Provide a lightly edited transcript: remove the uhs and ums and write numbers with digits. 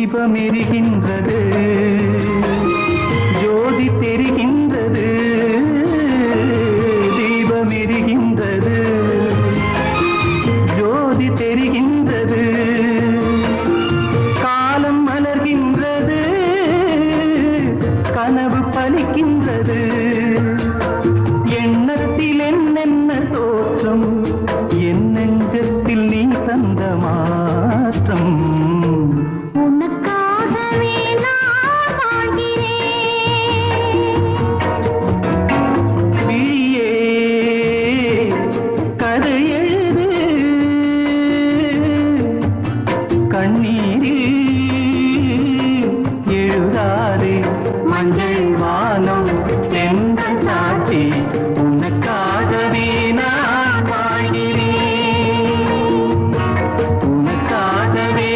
தீபமெரிகின்றது, ஜோதி தெரிகின்றது, தீபமெரிகின்றது, ஜோதி தெரிகின்றது, காலம் மலர்கின்றது, கனவு பலிக்கின்றது, எண்ணத்தில் என்னென்ன தோற்றம், என் நெஞ்சத்தில் நீ தந்த மாற்றம். கண்ணீரில்